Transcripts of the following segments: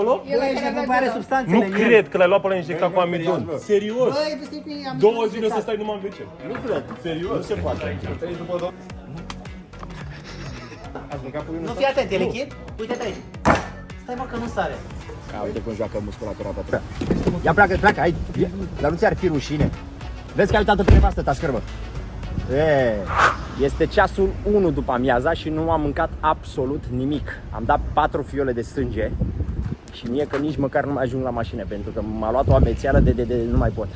Nu mai are substanțele. Nu cred că l-ai luat pe la injectat cu amidon. Serios? Băi, 2 zile o să stai numai în WC. Nu cred. Serios? Nu se poate. Nu, fii atent, e lichid? Uite-te aici. Stai mă că nu sare. Uite cum joacă musculatura ta. Ia pleacă, hai. Dar nu ți-ar fi rușine. Vezi că ai uitat-o pe nevastă ta, scârbă. Este ceasul 1 după amiaza și nu am mâncat absolut nimic. Am dat 4 fiole de sânge și mie că nici măcar nu mai ajung la mașină pentru că m-a luat o amețeală de nu mai pot.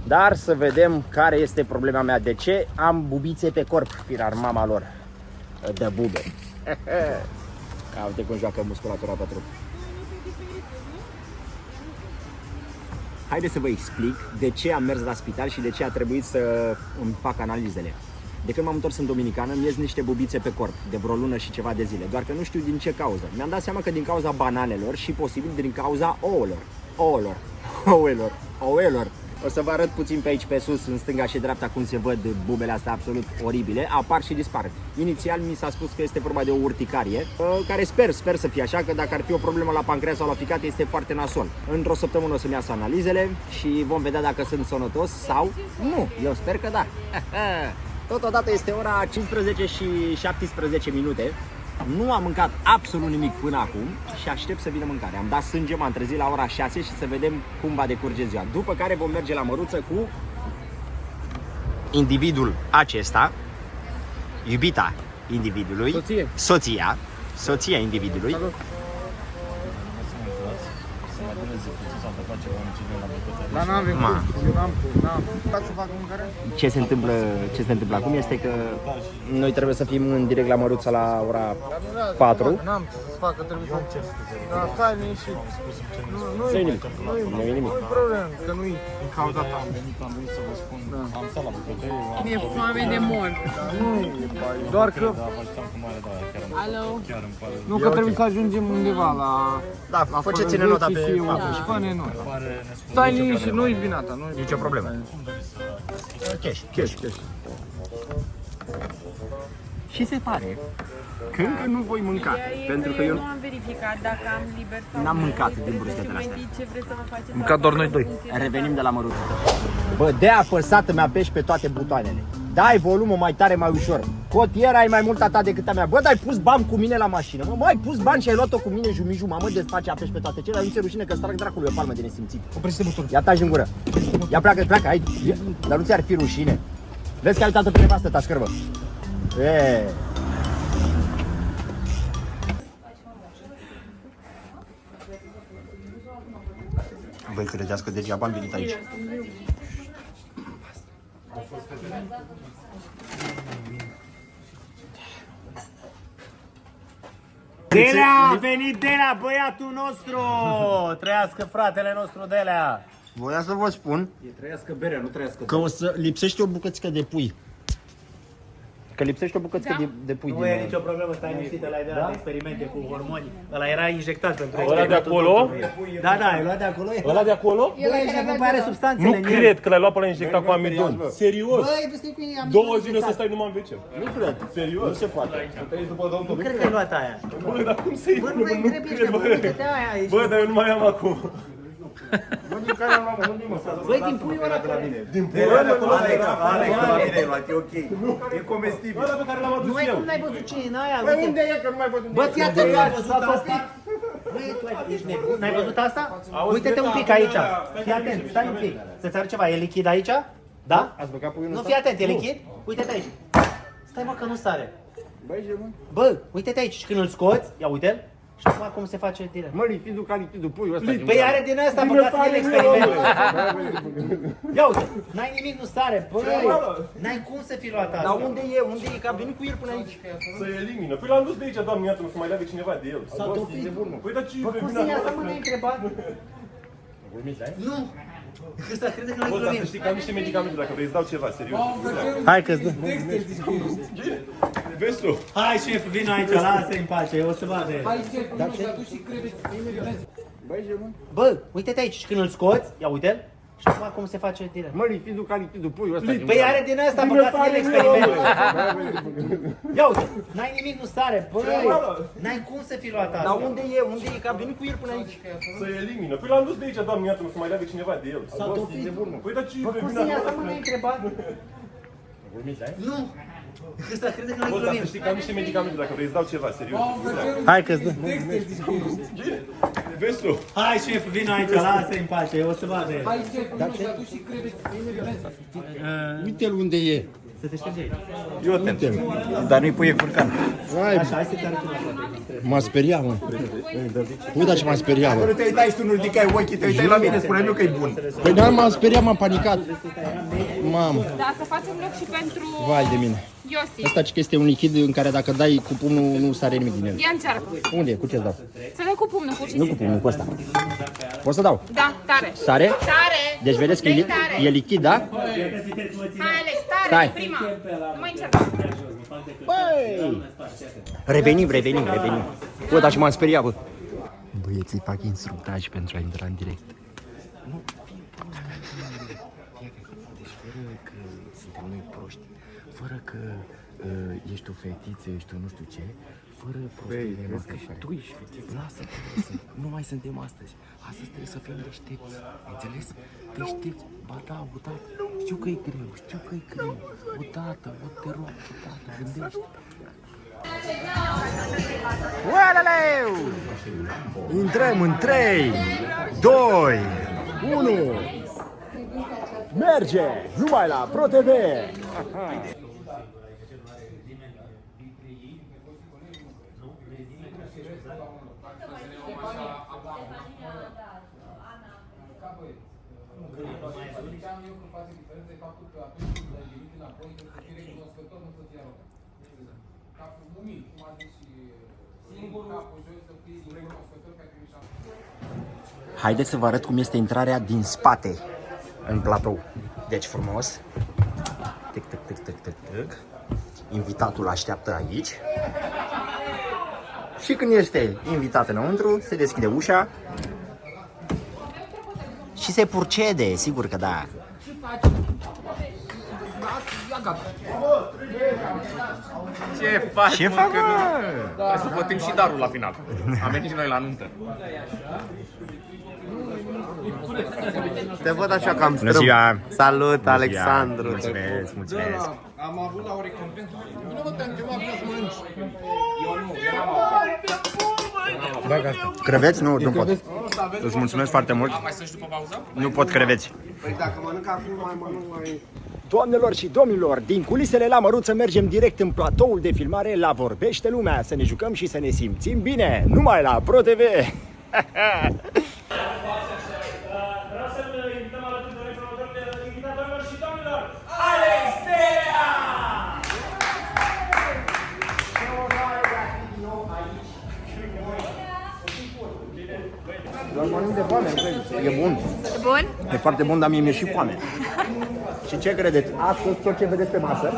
Dar să vedem care este problema mea. De ce am bubițe pe corp, firar mama lor de bube. Uite cum joacă musculatura pe trup. Haideți să vă explic de ce am mers la spital și de ce a trebuit să îmi fac analizele. De când m-am întors în Dominicană, îmi ies niște bubițe pe corp, de vreo lună și ceva de zile, doar că nu știu din ce cauză. Mi-am dat seama că din cauza bananelor și posibil din cauza ouălor. O să vă arăt puțin pe aici, pe sus, în stânga și dreapta, cum se văd bubele astea absolut oribile, apar și dispar. Inițial mi s-a spus că este vorba de o urticarie, care sper să fie așa, că dacă ar fi o problemă la pancreas sau la ficat, este foarte nasol. Într-o săptămână o să-mi iasă analizele și vom vedea dacă sunt sănătos sau nu. Eu sper că da. Totodată este ora 15 și 17 minute. Nu am mâncat absolut nimic până acum și aștept să vină mâncare. Am dat sânge, m-am trezit la ora 6 și să vedem cum va decurge ziua. După care vom merge la Măruță cu individul acesta, iubita individului, soția individului. Salut. Dar n-avem cum, n-am. Poți să fac mâncare? Ce se întâmplă acum este că noi trebuie să fim în direct la Măruța la ora 4. N-am ce să fac, că trebuie să încerc. Dar stai liniștit. Nu-i nimic. Nu-i problemă, că nu-i din cauza ta. Am venit să vă spun, am stat la bucătărie, Mi-e foame de mort. Doar că... Alo? Nu, că trebuie să ajungem undeva la... Da, faceți-ne nota pe și fă-ne nota. Stai liniștit, nu-i vina ta, nu-i nicio problemă. Cash. Și se pare că încă nu voi mânca, pentru că eu nu am verificat dacă am liber sau n-am nu. mâncat Trebuie din să bruschetele mai astea. zici ce vreți să vă faceți. Mâncat doar noi doi. Revenim de la Măruță. Bă, de apăsat îmi apeși pe toate butoanele. Dai volumul mai tare, mai ușor. Cotiera ai mai mult a ta decât a mea. Bă, dar ai pus bani cu mine la mașină. Mă, ai pus bani și ai luat-o cu mine jumiju, mamă, desface, apeși pe toate cele. Nu ți-e rușine că strag dracului o palmă de nesimțit. Oprește motorul. Ia taci în gură. Ia pleacă, hai. Dar nu ți-ar fi rușine. Vezi că ai uitat-o pe nevastă ta, scârbă. Băi, credeți că degeaba am venit aici. Delea, a venit Delea, băiatul nostru! Trăiască fratele nostru Delea! Voiam să vă spun Trăiască berea, nu trăiască că o să lipsește o bucățică de pui. Că lipsește o bucățică de pui. Nu e nicio problemă, stai liniștit, ăla e de la experimente cu hormoni. Ăla era injectat pentru Ăla de acolo? Da, ai luat de acolo? Ăla de acolo? Băi, nu mai are substanțele. Nu cred că l-ai luat pe la injectat cu amidon. Serios? Băi, vezi că e 2 zile o să stai numai în WC. Nu cred. Serios? Nu se poate. Nu cred că ai luat aia. Bă, dar cum să-i Bă, nu mai întrebi ăștia, bă, uite-te aia aici. Bă, dar eu nu mai am acum. Băi, din puiul ăla care... Din pula de acolo Alex, e ok. E comestibil. ăla pe care l-am adus Nu ai eu. cum n-ai văzut ce e în aia? Băi, unde e că nu mai văd unde Bă, e? fii atent, n-ai văzut asta? Băi, tu ești nebun, n-ai văzut asta? Uite-te un pic aici. Fii atent, stai un pic. Să-ți arăt ceva, e lichid aici? Da? Ați băgat puiul Nu, ăsta? fii atent, e lichid? Uite-te aici. Stai mă că nu sare. Băi, ce bun. Bă, uite-te aici și când îl scoți, ia uite-l. Și acum cum se face direct. Mă, lipidul ca lipidul puiul ăsta. Păi are din asta, băgați el experiment. Ia uite, n-ai nimic, nu sare. Băi, n-ai cum să fi luat asta. Dar unde e? Unde e? Că a venit cu el până aici. Să elimină. Păi l-am dus de aici, doamne, iată, nu se mai leagă cineva de el. S-a topit. Păi, dar ce Bă, cum să ia asta, mă, ne-ai întrebat? Nu. Ăsta crede că noi Bă, dar glumim. să știi că am niște medicamente, dacă vrei îți dau ceva, serios. Hai că-ți dă. Vezi tu? Hai, șef, vină aici, lasă-i în pace, o să vadă. Băi, ce bun. Bă, uite-te aici și când îl scoți, ia uite-l. Și acum cum se face direct? Mă, lipidul ca lipidul puiul ăsta. Păi are din asta, băgați el experiment. Ia uite, n-ai nimic, nu stare, băi, n-ai cum să fi luat asta. Dar unde e? Unde e? Că a venit cu el până aici. Să elimină. Păi l-am dus de aici, doamne, iată, nu să mai leagă cineva de el. S-a topit. Păi dar ce Bă, cum să ia asta, mă, ne-ai întrebat? Nu. Ăsta crede că noi Bă, dar să glumim. știi că am niște medicamente, dacă vrei îți dau ceva, serios. Hai că-ți dă. Vezi tu? Hai, șef, vino aici, lasă-i în pace, o să vadă el. Uite-l unde e. Să te ștergi aici. Eu atent. Dar nu-i puie curcan. Așa, hai să te arăt la M-a speriat, mă. Uite ce m-a speriat, mă. Te uitai și tu nu ridicai ochii, te uitai la mine, spune-mi eu că e bun. Păi da, m-am speriat, m-am panicat. Mamă, Da, să facem loc și pentru vai de mine. Iosif. Asta că este un lichid în care dacă dai cu pumnul nu sare nimic din el. Ia încearcă. Unde e? Cu ce dau? Să dai cu pumnul, pur și Nu cu simplu. pumnul, cu ăsta. Poți să dau? Da, tare. Sare? Tare. Deci vedeți că Dai e, tare. e lichid, da? Hai, Alex, tare, Stai. e prima. Nu mai încerca. Băi! Revenim. Bă, dar și m-am speriat, bă. Băieții fac instructaj pentru a intra în direct. Deci fără că suntem noi proști, fără că ești o fetiță, ești o nu știu ce, fără prostiile noastre. Și tu ești fetiță. Lasă, nu mai suntem astăzi. Astăzi trebuie să fim deștepți. Înțeles? Deștepți. Ba da, odată. Știu că e greu. Odată, te rog, odată, gândește. Ueleleu! Intrăm în 3, 2, 1. Merge! Numai la ProTV! Haideți să vă arăt cum este intrarea din spate în platou. Deci frumos. Tic, tic, tic, tic, tic, tic. Invitatul așteaptă aici. Și când este invitat înăuntru, se deschide ușa și se purcede, sigur că da. Ce faci, Ce fac, mă? Trebuie să plătim și darul la final. Am venit și noi la nuntă. Te văd așa cam Bună ziua! Salut, Alexandru. Mulțumesc, mulțumesc. Am avut la o recompensă. Creveți? Nu pot. Îți mulțumesc foarte mult. Mai sunt și după pauză? Nu pot creveți. Păi dacă mănânc acum, mai mănânc mai... Doamnelor și domnilor, din culisele la Măruță mergem direct în platoul de filmare la Vorbește Lumea, să ne jucăm și să ne simțim bine, numai la ProTV! Vreau să-l invităm alături de noi pe următorul invitat, doamnelor și domnilor! E bun, Bun? e foarte bun, dar mie mi-e și foame. Și ce credeți? Astăzi tot ce vedeți pe masă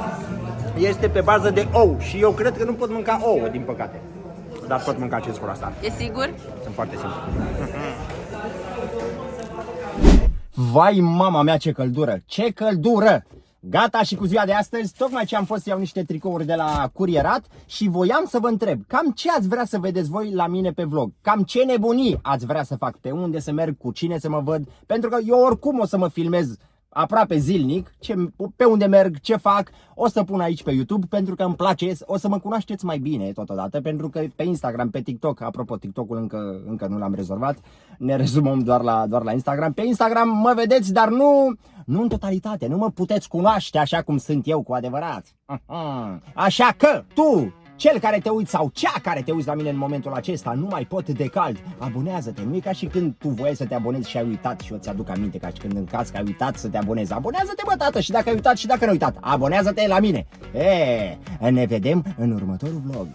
este pe bază de ou și eu cred că nu pot mânca ouă, din păcate. Dar pot mânca acest asta. E sigur? Sunt foarte simplu. Vai, mama mea, ce căldură! Ce căldură! Gata și cu ziua de astăzi, tocmai ce am fost să iau niște tricouri de la curierat și voiam să vă întreb, cam ce ați vrea să vedeți voi la mine pe vlog? Cam ce nebunii ați vrea să fac? Pe unde să merg? Cu cine să mă văd? Pentru că eu oricum o să mă filmez aproape zilnic, pe unde merg, ce fac, o să pun aici pe YouTube pentru că îmi place, o să mă cunoașteți mai bine totodată, pentru că pe Instagram, pe TikTok, apropo, TikTok-ul încă nu l-am rezolvat, ne rezumăm doar la Instagram. Pe Instagram mă vedeți, dar nu în totalitate, nu mă puteți cunoaște așa cum sunt eu cu adevărat. Așa că tu, cel care te uiți sau cea care te uiți la mine în momentul acesta, nu mai pot de cald. Abonează-te, nu e ca și când tu voiai să te abonezi și ai uitat și eu ți-aduc aminte, ca și când în caz că ai uitat să te abonezi. Abonează-te, bă, tată, și dacă ai uitat și dacă nu ai uitat, abonează-te la mine. Ne vedem în următorul vlog.